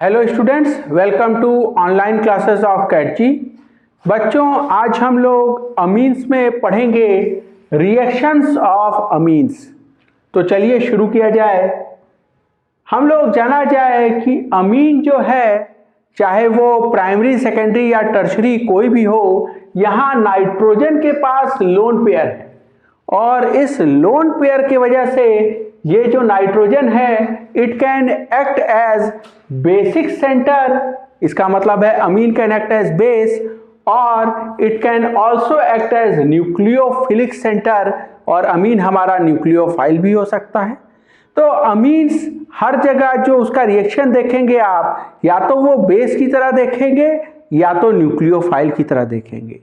Hello students, welcome to online classes of कैटजी। बच्चों, आज हम लोग अमीन्स में पढ़ेंगे रिएक्शंस ऑफ अमीन्स। तो चलिए शुरू किया जाए। हम लोग जाना जाए कि अमीन जो है, चाहे वो प्राइमरी, सेकेंडरी या टर्शरी कोई भी हो, यहाँ नाइट्रोजन के पास लोन पेयर है और इस लोन पेयर की वजह से ये जो नाइट्रोजन है it can act as basic centre. इसका मतलब है amine can act as base और it can also act as nucleophilic centre, और अमीन हमारा न्यूक्लियोफाइल भी हो सकता है। तो अमीन्स हर जगह जो उसका रिएक्शन देखेंगे आप, या तो वो बेस की तरह देखेंगे या तो न्यूक्लियोफाइल की तरह देखेंगे।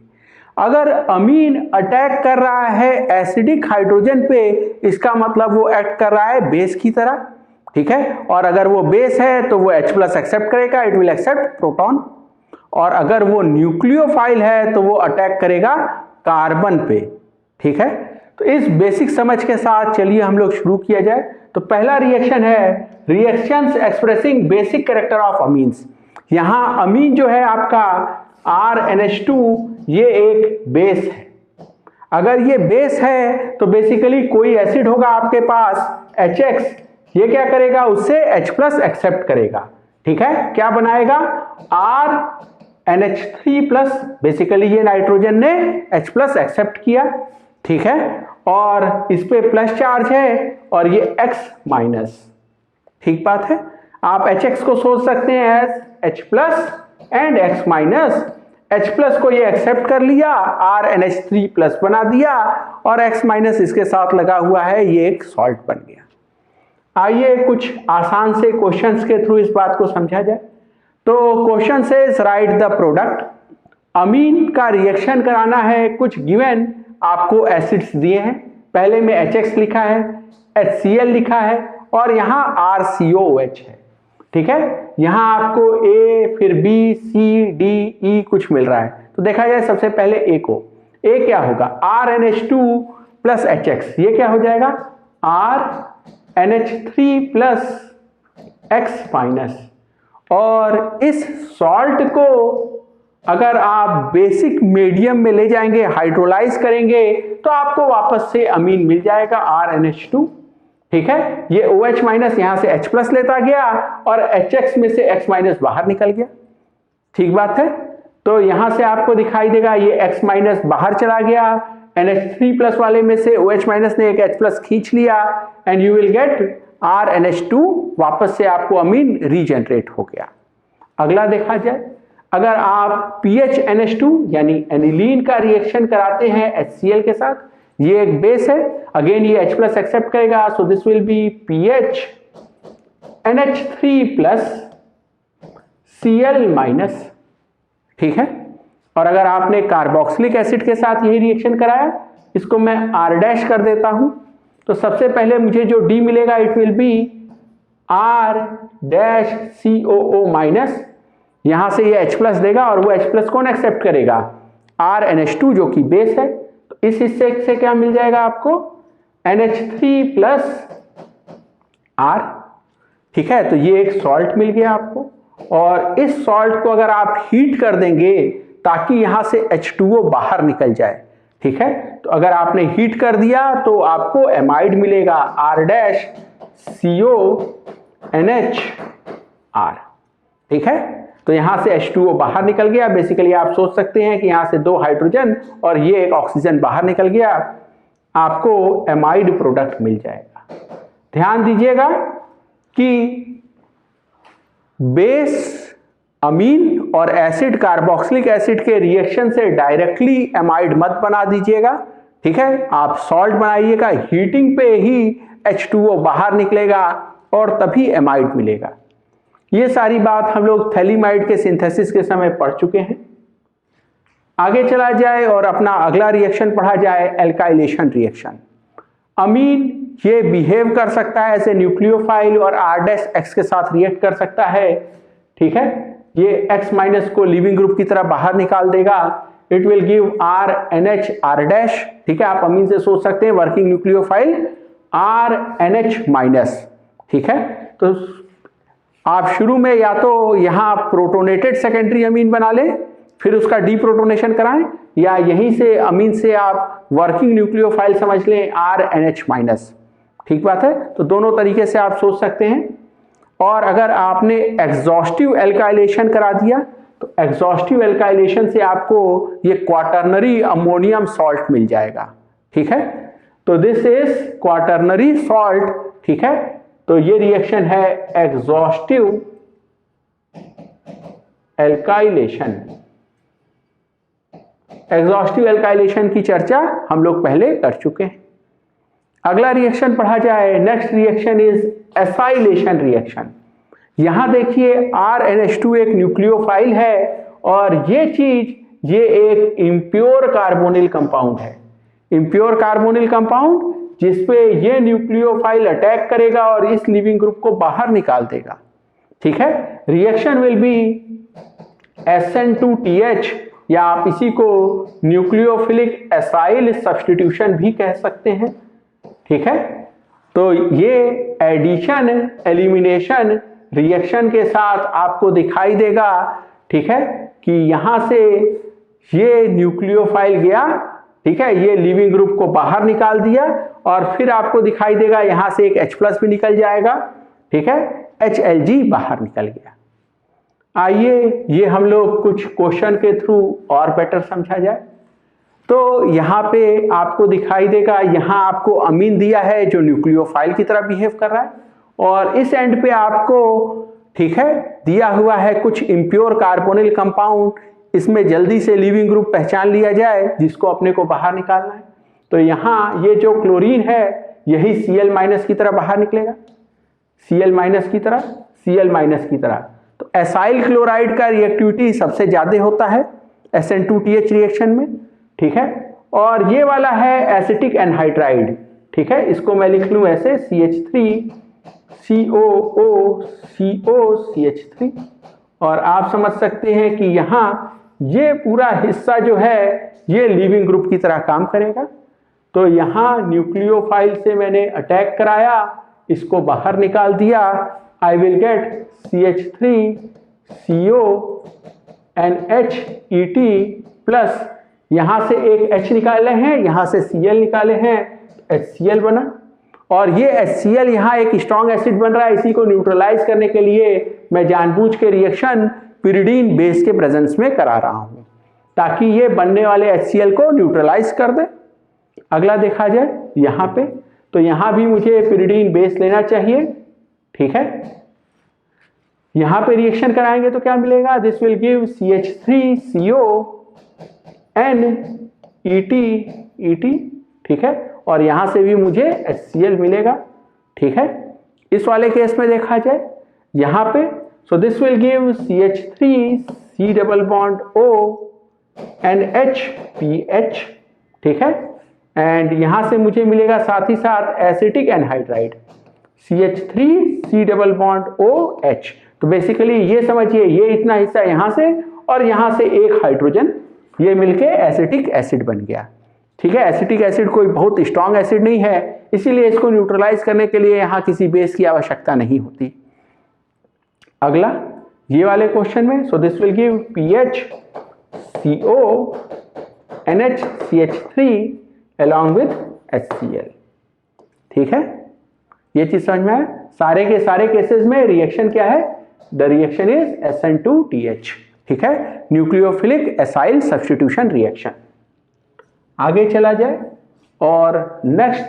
अगर अमीन अटैक कर रहा है एसिडिक हाइड्रोजन पे, इसका मतलब वो एक्ट कर रहा है बेस की तरह, ठीक है। और अगर वो बेस है तो वो H+ एक्सेप्ट करेगा, इट विल एक्सेप्ट प्रोटॉन। और अगर वो न्यूक्लियोफाइल है तो वो अटैक करेगा कार्बन पे, ठीक है। तो इस बेसिक समझ के साथ चलिए हम लोग शुरू किया जाए। तो पहला रिएक्शन है reactions expressing basic character of amines. यहाँ अमीन जो है आपका RNH2, ये एक बेस है। अगर ये बेस है तो बेसिकली कोई एसिड होगा आपके पास HX, ये क्या करेगा, उससे H+ एक्सेप्ट करेगा, ठीक है। क्या बनाएगा, RNH3+। बेसिकली ये नाइट्रोजन ने H+ एक्सेप्ट किया, ठीक है, और इस पे प्लस चार्ज है और ये X-, ठीक बात है। आप HX को सोच सकते हैं as H+ and X-। H+ को ये एक्सेप्ट कर लिया, RNH3+ बना दिया और X- इसके साथ लगा हुआ है, ये एक सॉल्ट बन गया। आइए कुछ आसान से क्वेश्चंस के थ्रू इस बात को समझा जाए। तो क्वेश्चन से राइट द प्रोडक्ट। अमीन का रिएक्शन कराना है, कुछ गिवन आपको एसिड्स दिए हैं, पहले में HX लिखा है, HCl लिखा है और यहाँ RCOH है, ठीक है। यहां आपको A, फिर B, C, D, E कुछ मिल रहा है। तो देखा जाए सबसे पहले A को। A क्या होगा, RNH2 + HX, ये क्या हो जाएगा, RNH3 + X-। और इस सॉल्ट को अगर आप बेसिक मीडियम में ले जाएंगे, हाइड्रोलाइज करेंगे, तो आपको वापस से अमीन मिल जाएगा RNH2, ठीक है। ये OH- यहां से H+ लेता गया और HX में से X- बाहर निकल गया, ठीक बात है। तो यहां से आपको दिखाई देगा ये X- बाहर चला गया, NH3+ वाले में से OH- ने एक H+ खींच लिया and you will get RNH2। वापस से आपको अमीन रीजनरेट हो गया। अगला देखा जाए, अगर आप PHNH2 यानी एनिलीन का रिएक्शन कराते हैं HCl के साथ, ये एक बेस है, अगेन ये H+ एक्सेप्ट करेगा, so this will be PHNH3+ Cl-, ठीक है। और अगर आपने कार्बोक्सिलिक एसिड के साथ यही रिएक्शन कराया, इसको मैं R' कर देता हूं, तो सबसे पहले मुझे जो D मिलेगा इट विल बी R-COO-। यहां से ये H+ देगा और वो H+ कौन एक्सेप्ट करेगा, RNH2 जो कि बेस है। तो इस हिस्से से क्या मिल जाएगा आपको, NH3+ R, ठीक है। तो ये एक सॉल्ट मिल गया आपको, और इस सॉल्ट को अगर आप हीट कर देंगे ताकि यहां से H2O बाहर निकल जाए, ठीक है। तो अगर आपने हीट कर दिया तो आपको एमाइड मिलेगा R-CONH-R, ठीक है। तो यहां से H2O बाहर निकल गया। बेसिकली आप सोच सकते हैं कि यहां से 2 हाइड्रोजन और ये एक ऑक्सीजन बाहर निकल गया, आपको एमाइड प्रोडक्ट मिल जाएगा। ध्यान दीजिएगा कि बेस अमीन और एसिड कार्बोक्सिलिक एसिड के रिएक्शन से डायरेक्टली एमाइड मत बना दीजिएगा, ठीक है। आप सॉल्ट बनाइएगा, हीटिंग पे ही H2O बाहर निकलेगा और तभी एमाइड मिलेगा। ये सारी बात हम लोग थैलीमाइड के सिंथेसिस के समय पढ़ चुके हैं। आगे चला जाए और अपना अगला रिएक्शन पढ़ा जाए, एल्काइलेशन रिएक्शन। अमीन ये बिहेव कर सकता है ऐसे न्यूक्लियोफाइल और R' के साथ रिएक्ट कर सकता है, ठीक है। ये X- को लिविंग ग्रुप की तरह बाहर निकाल देगा, इट विल गिव RNH-R', ठीक है। आप अमीन से सोच सकते हैं वर्किंग न्यूक्लियोफाइल RNH-, ठीक है। तो आप शुरू में या तो यहाँ प्रोटोनेटेड सेकेंडरी अमीन बना लें, फिर उसका डीप्रोटोनेशन कराएं, या यहीं से अमीन से आप वर्किंग न्यूक्लियोफाइल समझ लें RNH-। ठीक बात है। तो दोनों तरीके से आप सोच सकते हैं। और अगर आपने एग्जॉस्टिव एल्काइलेशन करा दिया तो एग्जॉस्टिव एल्काइलेशन से आपको ये क्वाटरनरी अमोनियम सॉल्ट मिल जाएगा। ठीक है, तो दिस इज क्वाटरनरी सॉल्ट। ठीक है, तो ये रिएक्शन है एग्जॉस्टिव एल्काइलेशन। एग्जॉस्टिव एल्काइलेशन की चर्चा हम लोग पहले कर चुके हैं। अगला रिएक्शन पढ़ा जाए। Next reaction is acylation reaction. यहां देखिए RNH2 एक न्यूक्लियोफाइल है और ये एक इम्प्योर कार्बोनिल कंपाउंड है। इम्प्योर कार्बोनिल कंपाउंड जिसपे ये न्यूक्लियोफाइल अटैक करेगा और इस लिविंग ग्रुप को बाहर निकाल देगा। ठीक है, रिएक्शन विल बी SN2TH, या आप इसी को न्यूक्लियोफिलिक एसाइल सब्स्टिट्यूशन भी कह सकते हैं। ठीक है, तो ये एडिशन एलिमिनेशन रिएक्शन के साथ आपको दिखाई देगा। ठीक है, कि यहां से ये न्यूक्लियोफाइल गया, ठीक है, ये लिविंग ग्रुप को बाहर निकाल दिया और फिर आपको दिखाई देगा यहां से एक H+ भी निकल जाएगा। ठीक है, HLG बाहर निकल गया। आइए ये हम लोग कुछ क्वेश्चन के थ्रू और बेटर समझा जाए। तो यहाँ पे आपको दिखाई देगा, यहाँ आपको अमीन दिया है जो न्यूक्लियोफाइल की तरह बिहेव कर रहा है, और इस एंड पे आपको, ठीक है, दिया हुआ है कुछ इम्प्योर कार्बोनिल कंपाउंड। इसमें जल्दी से लिविंग ग्रुप पहचान लिया जाए जिसको अपने को बाहर निकालना है। तो यहाँ ये जो क्लोरीन है यही Cl- की तरह बाहर निकलेगा, Cl- की तरह, Cl- की तरह। तो एसाइल क्लोराइड का रिएक्टिविटी सबसे ज्यादा होता है SN2TH रिएक्शन में। ठीक है, और ये वाला है एसिटिक एनहाइड्राइड। ठीक है, इसको मैं लिख लूं ऐसे CH3COOCOCH3। और आप समझ सकते हैं कि यहाँ ये पूरा हिस्सा जो है ये लिविंग ग्रुप की तरह काम करेगा। तो यहाँ न्यूक्लियोफाइल से मैंने अटैक कराया, इसको बाहर निकाल दिया। आई विल गेट CH3CONHET प्लस यहां से एक H निकाले हैं, यहां से Cl निकाले हैं, HCl बना। और ये HCl यहाँ एक स्ट्रॉन्ग एसिड बन रहा है। इसी को न्यूट्रलाइज करने के लिए मैं जानबूझ के रिएक्शन पिरिडीन बेस के प्रेजेंस में करा रहा हूं ताकि ये बनने वाले HCl को न्यूट्रलाइज कर दे। अगला देखा जाए यहाँ पे, तो यहाँ भी मुझे पिरिडीन बेस लेना चाहिए। ठीक है, यहाँ पे रिएक्शन कराएंगे तो क्या मिलेगा? This will give CH3CONET। ठीक है, और यहाँ से भी मुझे HCl मिलेगा। ठीक है, इस वाले केस में देखा जाए यहाँ पे, so this will give CH3CONHPH। ठीक है, एंड यहाँ से मुझे मिलेगा साथ ही साथ एसिटिक एनहाइड्राइड CH3COOH। तो बेसिकली ये समझिए ये इतना हिस्सा यहाँ से और यहाँ से एक हाइड्रोजन, ये मिलके एसिटिक एसिड बन गया। ठीक है, एसिटिक एसिड कोई बहुत स्ट्रॉन्ग एसिड नहीं है, इसीलिए इसको न्यूट्रलाइज करने के लिए यहाँ किसी बेस की आवश्यकता नहीं होती। अगला ये वाले क्वेश्चन में, so this will give PHCONHCH3 along with HCl। ठीक है, ये चीज समझ में आया। सारे के सारे केसेस में रिएक्शन क्या है? The reaction is SN2TH। ठीक है, न्यूक्लियोफिलिक एसाइल सब्स्टिट्यूशन रिएक्शन। आगे चला जाए और नेक्स्ट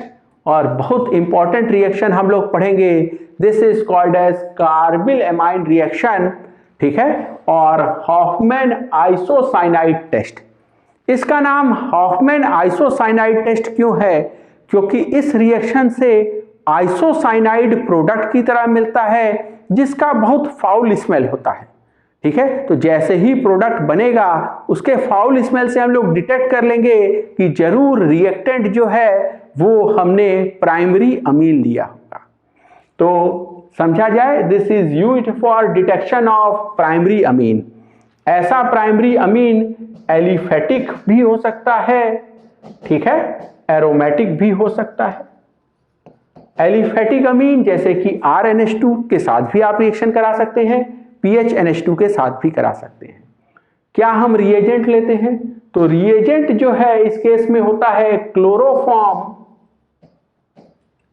और बहुत इंपॉर्टेंट रिएक्शन हम लोग पढ़ेंगे। This is called as carbylamine reaction. ठीक है, और हॉफमैन आइसोसाइनाइड टेस्ट। इसका नाम हॉफमैन आइसोसाइनाइड टेस्ट क्यों है? क्योंकि इस रिएक्शन से आइसोसाइनाइड प्रोडक्ट की तरह मिलता है जिसका बहुत फाउल स्मेल होता है। ठीक है, तो जैसे ही प्रोडक्ट बनेगा उसके फाउल स्मेल से हम लोग डिटेक्ट कर लेंगे कि जरूर रिएक्टेंट जो है वो हमने प्राइमरी अमीन लिया होगा। तो समझा जाए, this is used for detection of primary amine. ऐसा प्राइमरी अमीन एलिफेटिक भी हो सकता है, ठीक है, एरोमेटिक भी हो सकता है। एलिफेटिक अमीन जैसे कि RNH2 के साथ भी आप रिएक्शन करा सकते हैं, PHNH2 के साथ भी करा सकते हैं। क्या हम रिएजेंट लेते हैं? तो रिएजेंट जो है इस केस में होता है क्लोरोफॉर्म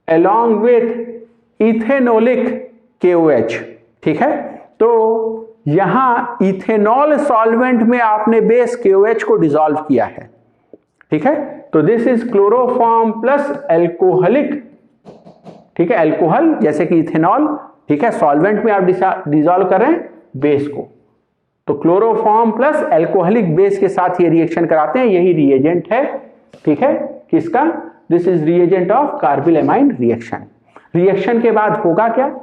along with इथेनोलिक KOH। ठीक है, तो यहां इथेनॉल सॉल्वेंट में आपने बेस KOH को डिसॉल्व किया है। ठीक है, तो this is chloroform plus alcoholic. ठीक है, एल्कोहल जैसे कि इथेनॉल, ठीक है, सॉल्वेंट में आप डिसॉल्व कर रहे हैं बेस को, तो क्लोरोफॉर्म प्लस एल्कोहलिक बेस के साथ ये रिएक्शन कराते हैं, यही रिएजेंट है। ठीक है, किसका? This is reagent of carbylamine reaction. Reaction के बाद होगा क्या?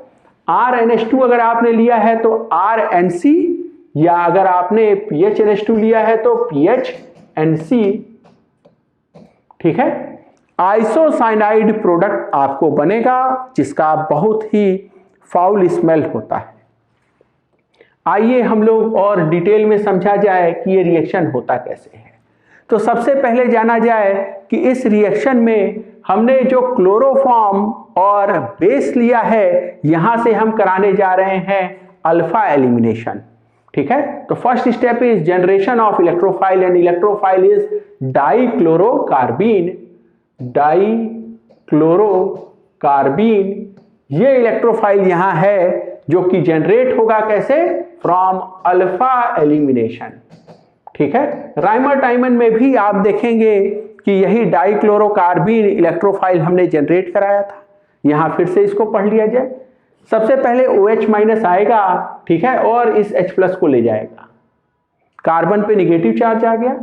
RNH2 अगर आपने लिया है तो RNC, या अगर आपने PHNH2 लिया है तो PHNC। ठीक है, आइसोसाइनाइड प्रोडक्ट आपको बनेगा जिसका बहुत ही फाउल स्मेल होता है। आइए हम लोग और डिटेल में समझा जाए कि ये रिएक्शन होता कैसे है। तो सबसे पहले जाना जाए कि इस रिएक्शन में हमने जो क्लोरोफॉर्म और बेस लिया है, यहां से हम कराने जा रहे हैं अल्फा एलिमिनेशन। ठीक है, तो first step is generation of electrophile and electrophile is डाइक्लोरोकार्बीन। डाइक्लोरोकार्बीन ये इलेक्ट्रोफाइल यहां है जो कि जनरेट होगा कैसे? From alpha elimination. ठीक है, राइमर टाइमन में भी आप देखेंगे कि यही डाइक्लोरोकार्बीन इलेक्ट्रोफाइल हमने जनरेट कराया था। यहां फिर से इसको पढ़ लिया जाए। सबसे पहले OH- आएगा, ठीक है, और इस H+ को ले जाएगा, कार्बन पे निगेटिव चार्ज आ गया,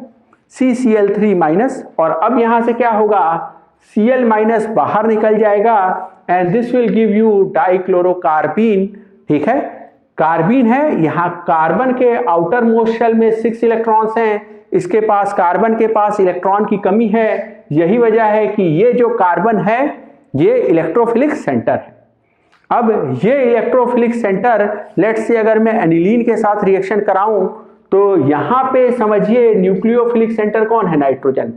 CCl3-, और अब यहां से क्या होगा? Cl- बाहर निकल जाएगा and this will give you डाइक्लोरोकार्बीन। ठीक है, कार्बीन है, यहां कार्बन के आउटर मोस्ट शेल में 6 इलेक्ट्रॉन्स हैं, इसके पास कार्बन के पास इलेक्ट्रॉन की कमी है। यही वजह है कि ये जो कार्बन है ये इलेक्ट्रोफिलिक सेंटर है। अब ये इलेक्ट्रोफिलिक सेंटर, लेट्स से अगर मैं एनिलीन के साथ रिएक्शन कराऊं तो यहां पे समझिए न्यूक्लियोफिलिक सेंटर कौन है? नाइट्रोजन।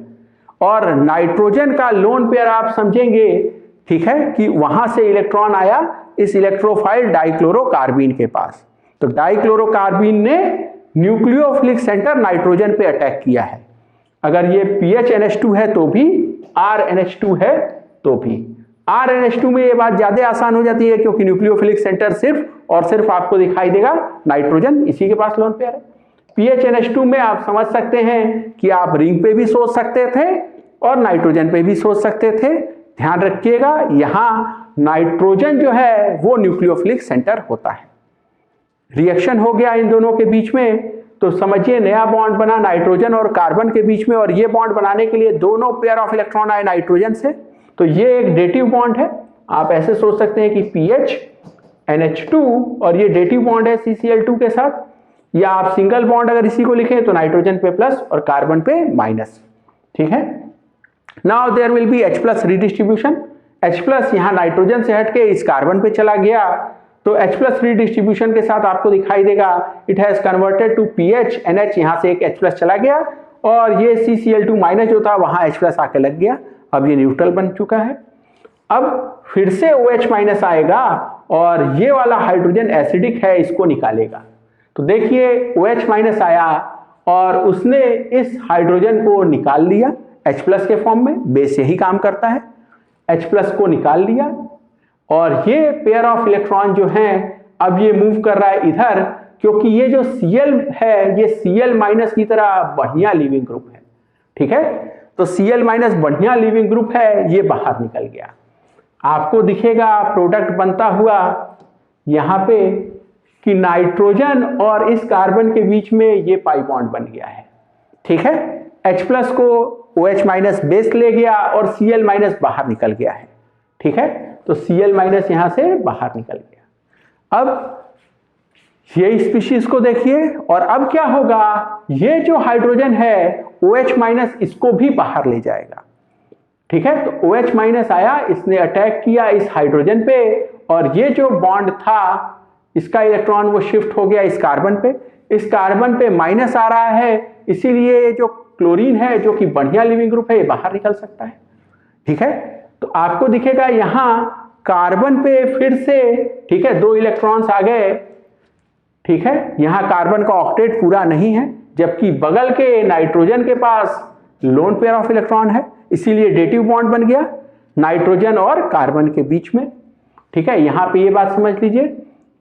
और नाइट्रोजन का लोन पेयर आप समझेंगे, ठीक है, कि वहां से इलेक्ट्रॉन आया इस इलेक्ट्रोफाइल डाइक्लोरोकार्बीन के पास। तो डाइक्लोरोकार्बीन ने न्यूक्लियोफिलिक सेंटर नाइट्रोजन पे अटैक किया है। अगर ये PHNH2 है तो भी, RNH2 है तो भी। RNH2 में ये बात ज्यादा आसान हो जाती है क्योंकि न्यूक्लियोफिलिक सेंटर सिर्फ और सिर्फ आपको दिखाई देगा नाइट्रोजन, इसी के पास लोन पेयर है। PHNH2 में आप समझ सकते हैं कि आप रिंग पे भी सोच सकते थे और नाइट्रोजन पे भी सोच सकते थे। ध्यान रखिएगा, यहां नाइट्रोजन जो है वो न्यूक्लियोफिलिक सेंटर होता है। रिएक्शन हो गया इन दोनों के बीच में, तो समझिए नया बॉन्ड बना नाइट्रोजन और कार्बन के बीच में, और ये बॉन्ड बनाने के लिए दोनों पेयर ऑफ इलेक्ट्रॉन आए नाइट्रोजन से, तो ये एक डेटिव बॉन्ड है। आप ऐसे सोच सकते हैं कि PHNH2 और ये डेटिव बॉन्ड है CCl2 के साथ, या आप सिंगल बॉन्ड अगर इसी को लिखें तो नाइट्रोजन पे प्लस और कार्बन पे माइनस। ठीक है, now there will be H+ redistribution. H+ यहां नाइट्रोजन से हटके इस कार्बन पे चला गया, तो H+ रिडिस्ट्रीब्यूशन के साथ आपको दिखाई देगा it has converted to PHNH, यहां से एक H+ चला गया और ये CCl2- जो था वहां H+ आके लग गया। अब ये न्यूट्रल बन चुका है। अब फिर से OH- आएगा और ये वाला हाइड्रोजन एसिडिक है, इसको निकालेगा। तो देखिए OH- आया और उसने इस हाइड्रोजन को निकाल लिया H+ के फॉर्म में, बेस यही काम करता है। H+ को निकाल लिया और ये पेयर ऑफ इलेक्ट्रॉन जो हैं अब ये मूव कर रहा है इधर, क्योंकि ये जो Cl है ये Cl- की तरह बढ़िया लीविंग ग्रुप है। ठीक है, तो Cl- बढ़िया लीविंग ग्रुप है, ये बाहर निकल गया। आपको दिखेगा प्रोडक्ट बनता हुआ यहां पे कि नाइट्रोजन और इस कार्बन के बीच में ये पाई बॉन्ड बन गया है। ठीक है, H+ को OH- बेस ले गया और Cl- बाहर निकल गया है। ठीक है, तो Cl- यहां से बाहर निकल गया। अब ये स्पीशीज को देखिए, और अब क्या होगा, ये जो हाइड्रोजन है OH- इसको भी बाहर ले जाएगा। ठीक है, तो OH- आया, इसने अटैक किया इस हाइड्रोजन पे, और ये जो बॉन्ड था इसका इलेक्ट्रॉन वो शिफ्ट हो गया इस कार्बन पे। इस कार्बन पे माइनस आ रहा है, इसीलिए जो क्लोरीन है जो कि बढ़िया लिविंग ग्रुप है ये बाहर निकल सकता है। ठीक है, तो आपको दिखेगा यहां कार्बन पे फिर से, ठीक है, 2 इलेक्ट्रॉन्स आ गए, ठीक है। यहां कार्बन का ऑक्टेट पूरा नहीं है, जबकि बगल के नाइट्रोजन के पास लोन पेयर ऑफ इलेक्ट्रॉन है, इसीलिए डेटिव बॉन्ड बन गया नाइट्रोजन और कार्बन के बीच में, ठीक है। यहां पे ये बात समझ लीजिए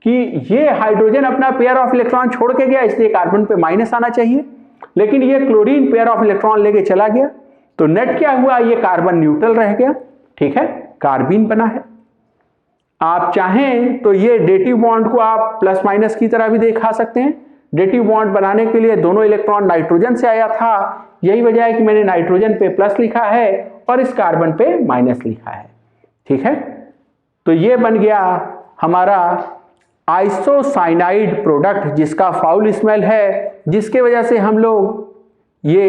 कि ये हाइड्रोजन अपना पेयर ऑफ इलेक्ट्रॉन छोड़ के गया, इसलिए कार्बन पे माइनस आना चाहिए, लेकिन ये क्लोरीन पेयर ऑफ इलेक्ट्रॉन लेके चला गया, तो नेट क्या हुआ, ये कार्बन न्यूट्रल रह गया, ठीक है, कार्बीन बना है। आप चाहें तो ये डेटिव बॉन्ड को आप प्लस माइनस की तरह भी दिखा सकते हैं। डेटिव बॉन्ड बनाने के लिए दोनों इलेक्ट्रॉन नाइट्रोजन से आया था, यही वजह है कि मैंने नाइट्रोजन पे प्लस लिखा है और इस कार्बन पे माइनस लिखा है, ठीक है। तो ये बन गया हमारा आइसोसाइनाइड प्रोडक्ट, जिसका फाउल स्मेल है, जिसके वजह से हम लोग ये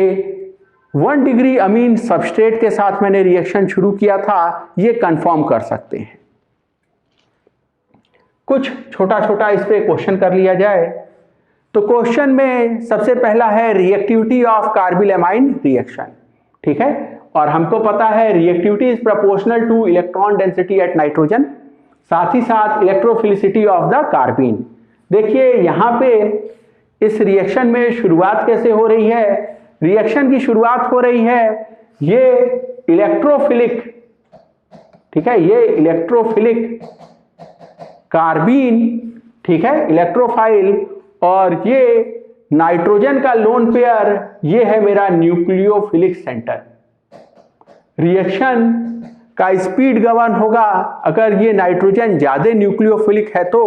1 डिग्री अमीन सबस्ट्रेट के साथ मैंने रिएक्शन शुरू किया था, ये कंफर्म कर सकते हैं। कुछ छोटा छोटा इस पे क्वेश्चन कर लिया जाए तो क्वेश्चन में सबसे पहला है रिएक्टिविटी ऑफ कार्बिलएमाइन रिएक्शन, ठीक है, और हमको पता है reactivity is proportional two electron density at nitrogen, साथ ही साथ इलेक्ट्रोफिलिसिटी ऑफ द कार्बीन। देखिए यहां पे इस रिएक्शन में शुरुआत कैसे हो रही है, रिएक्शन की शुरुआत हो रही है ये इलेक्ट्रोफिलिक, ठीक है, ये इलेक्ट्रोफिलिक कार्बीन, ठीक है, इलेक्ट्रोफाइल, और ये नाइट्रोजन का लोन पेयर, ये है मेरा न्यूक्लियोफिलिक सेंटर। रिएक्शन का स्पीड गवर्न होगा अगर ये नाइट्रोजन ज्यादा न्यूक्लियोफिलिक है तो,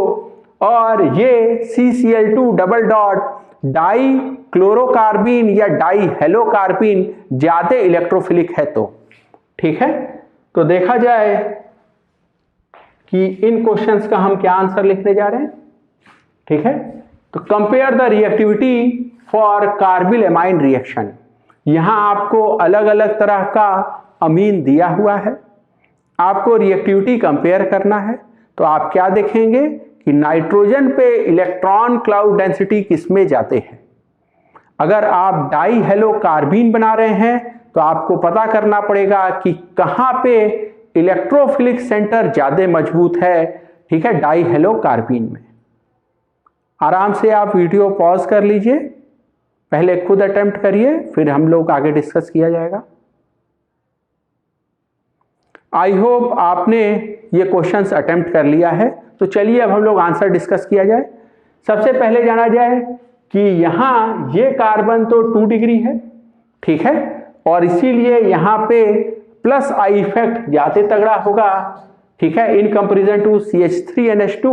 और ये CCl2 डबल डॉट डाई क्लोरोकार्बीन या डाई हेलोकार्बीन ज्यादा इलेक्ट्रोफिलिक है तो, ठीक है। तो देखा जाए कि इन क्वेश्चंस का हम क्या आंसर लिखने जा रहे हैं, ठीक है। तो compare the reactivity for carbylamine reaction, यहां आपको अलग अलग तरह का अमीन दिया हुआ है, आपको रिएक्टिविटी कंपेयर करना है। तो आप क्या देखेंगे कि नाइट्रोजन पे इलेक्ट्रॉन क्लाउड डेंसिटी किसमें जाते हैं। अगर आप डाई हेलो कार्बीन बना रहे हैं तो आपको पता करना पड़ेगा कि कहां पे इलेक्ट्रोफिलिक सेंटर ज्यादा मजबूत है, ठीक है, डाई हेलो कार्बीन में। आराम से आप वीडियो पॉज कर लीजिए, पहले खुद अटेम्प्ट करिए, फिर हम लोग आगे डिस्कस किया जाएगा। आई होप आपने ये क्वेश्चंस अटेम्प्ट कर लिया है। तो चलिए अब हम लोग आंसर डिस्कस किया जाए। सबसे पहले जाना जाए कि यहाँ ये कार्बन तो 2 डिग्री है, ठीक है, और इसीलिए यहाँ पे प्लस आई इफेक्ट ज्यादा तगड़ा होगा, ठीक है, इन कंपेरिजन टू CH3NH2,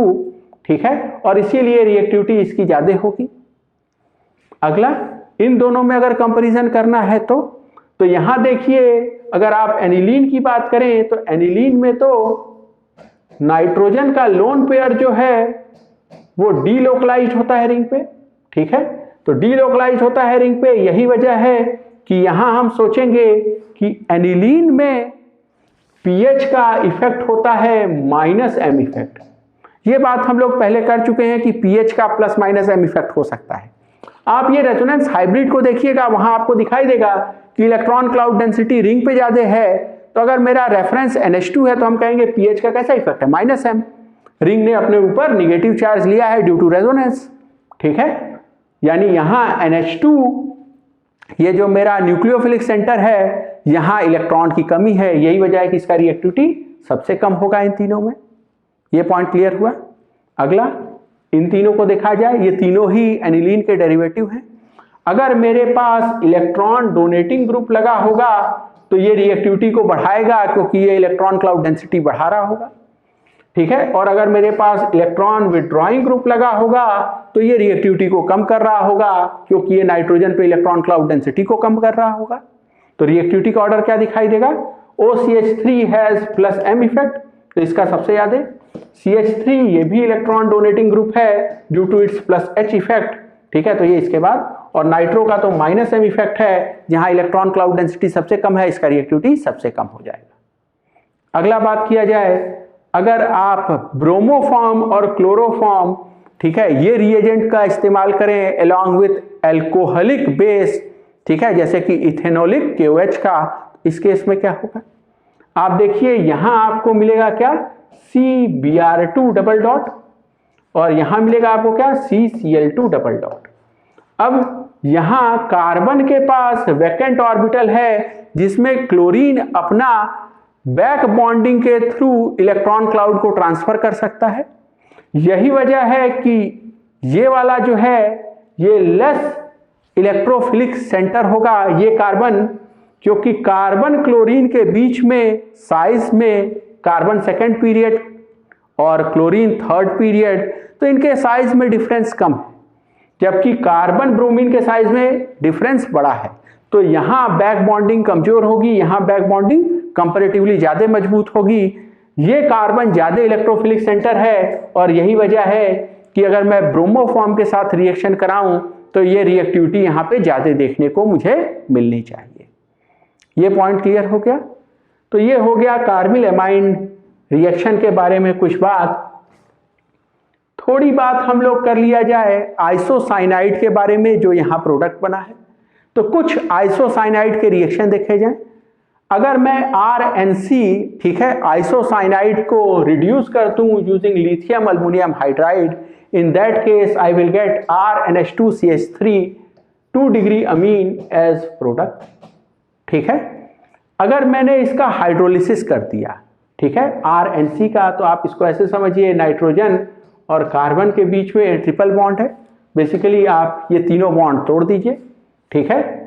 ठीक है, और इसीलिए रिएक्टिविटी इसकी ज्यादा होगी। अगला, इन दोनों में अगर कंपैरिजन करना है तो यहां देखिए अगर आप एनिलीन की बात करें तो एनिलीन में तो नाइट्रोजन का लोन पेयर जो है वो डीलोकलाइज्ड होता है रिंग पे, ठीक है, तो डीलोकलाइज्ड होता है रिंग पे। यही वजह है कि यहां हम सोचेंगे कि एनिलीन में पीएच का इफेक्ट होता है -m इफेक्ट। ये बात हम लोग पहले कर चुके हैं कि पीएच का +-m इफेक्ट हो सकता है। आप ये रेजोनेंस हाइब्रिड को देखिएगा, वहां आपको दिखाई देगा कि इलेक्ट्रॉन क्लाउड डेंसिटी रिंग पे ज्यादा है, तो अगर मेरा रेफरेंस NH2 है तो हम कहेंगे पीएच का कैसा इफेक्ट है, -m। रिंग ने अपने ऊपर निगेटिव चार्ज लिया है ड्यू टू रेजोनेंस, ठीक है, यानी यहां NH2 ये जो मेरा न्यूक्लियोफिलिक सेंटर है, यहां इलेक्ट्रॉन की कमी है, यही वजह है कि इसका रिएक्टिविटी सबसे कम होगा इन तीनों में। ये पॉइंट क्लियर हुआ। अगला, इन तीनों को देखा जाए, ये तीनों ही एनिलीन के डेरिवेटिव हैं। अगर मेरे पास इलेक्ट्रॉन डोनेटिंग ग्रुप लगा होगा तो ये रिएक्टिविटी को बढ़ाएगा क्योंकि ये इलेक्ट्रॉन क्लाउड डेंसिटी बढ़ा रहा होगा, ठीक है, और अगर मेरे पास इलेक्ट्रॉन विड्रॉइंग ग्रुप लगा होगा तो ये रिएक्टिविटी को कम कर रहा होगा क्योंकि ये नाइट्रोजन पे इलेक्ट्रॉन क्लाउड डेंसिटी को कम कर रहा होगा। तो रिएक्टिविटी का ऑर्डर क्या दिखाई देगा, OCH3 हैज +m इफेक्ट, तो इसका सबसे याद है CH3 ये भी इलेक्ट्रॉन डोनेटिंग ग्रुप है due to its +H effect, ठीक है, तो ये इसके बाद, और नाइट्रो का तो -m इफेक्ट है, जहां इलेक्ट्रॉन क्लाउड डेंसिटी सबसे कम है, इसका रिएक्टिविटी सबसे कम हो जाएगा। अगला बात किया जाए, अगर आप ब्रोमोफॉर्म और क्लोरोफॉर्म, ठीक है, ये रिएजेंट का इस्तेमाल करें अलोंग विथ एल्कोहलिक बेस, ठीक है, जैसे कि इथेनोलिक KOH का, इस केस में क्या होगा आप देखिए, यहां आपको मिलेगा क्या CBr2 डबल डॉट, और यहां मिलेगा आपको क्या, CCl2 डबल डॉट। अब यहां कार्बन के पास वैकेंट ऑर्बिटल है जिसमें क्लोरीन अपना बैक बॉन्डिंग के थ्रू इलेक्ट्रॉन क्लाउड को ट्रांसफर कर सकता है। यही वजह है कि ये वाला जो है ये लेस इलेक्ट्रोफिलिक सेंटर होगा, ये कार्बन, क्योंकि कार्बन क्लोरीन के बीच में साइज में कार्बन सेकेंड पीरियड और क्लोरीन थर्ड पीरियड, तो इनके साइज में डिफरेंस कम है, जबकि कार्बन ब्रोमीन के साइज में डिफरेंस बड़ा है। तो यहां बैक बॉन्डिंग कमजोर होगी, यहां बैक बॉन्डिंग कंपैरेटिवली ज्यादा मजबूत होगी। ये कार्बन ज्यादा इलेक्ट्रोफिलिक सेंटर है और यही वजह है कि अगर मैं ब्रोमो फॉर्म के साथ रिएक्शन कराऊं तो ये रिएक्टिविटी यहां पे ज्यादा देखने को मुझे मिलनी चाहिए। ये पॉइंट क्लियर हो गया। तो ये हो गया कार्बिल एमाइन रिएक्शन के बारे में कुछ बात। थोड़ी बात हम लोग कर लिया जाए आइसोसाइनाइड के बारे में जो यहां प्रोडक्ट बना है। तो कुछ आइसोसाइनाइड के रिएक्शन देखे जाएं। अगर मैं RNC, ठीक है, आइसोसाइनाइड को रिड्यूस कर दूं using lithium aluminium hydride, in that case I will get RNH2CH3 2 degree amine as product. ठीक है, अगर मैंने इसका हाइड्रोलिसिस कर दिया, ठीक है, RNC का, तो आप इसको ऐसे समझिए नाइट्रोजन और कार्बन के बीच में ट्रिपल बॉन्ड है। बेसिकली आप ये तीनों बॉन्ड तोड़ दीजिए। ठीक है,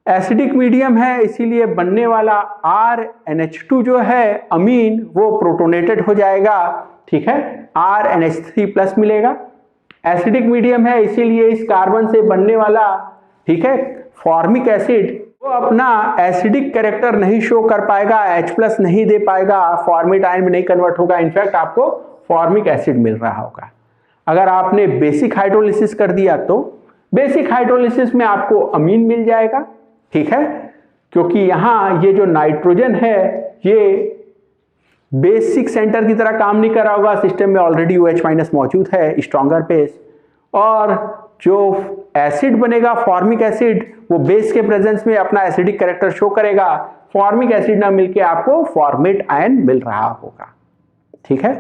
एसिडिक मीडियम है इसीलिए बनने वाला RNH2 जो है अमीन वो प्रोटोनेटेड हो जाएगा। ठीक है, RNH3 प्लस मिलेगा। एसिडिक मीडियम है इसीलिए इस कार्बन से बनने वाला, ठीक है, फॉर्मिक एसिड वो अपना एसिडिक कैरेक्टर नहीं शो कर पाएगा, H+ नहीं दे पाएगा, फॉर्मेट आयन में नहीं कन्वर्ट होगा, इनफैक्ट आपको फॉर्मिक एसिड मिल रहा होगा। अगर आपने बेसिक हाइड्रोलिसिस कर दिया तो बेसिक हाइड्रोलिसिस में आपको अमीन मिल जाएगा। ठीक है, क्योंकि यहां ये जो नाइट्रोजन है ये बेसिक सेंटर की तरह काम नहीं कर रहा होगा, सिस्टम में ऑलरेडी OH- मौजूद है, स्ट्रॉन्गर बेस, और जो एसिड बनेगा फॉर्मिक एसिड वो बेस के प्रेजेंस में अपना एसिडिक कैरेक्टर शो करेगा, फॉर्मिक एसिड ना मिलके आपको फॉर्मेट आयन मिल रहा होगा। ठीक है,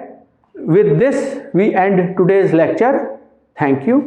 with this we end today's lecture. Thank you.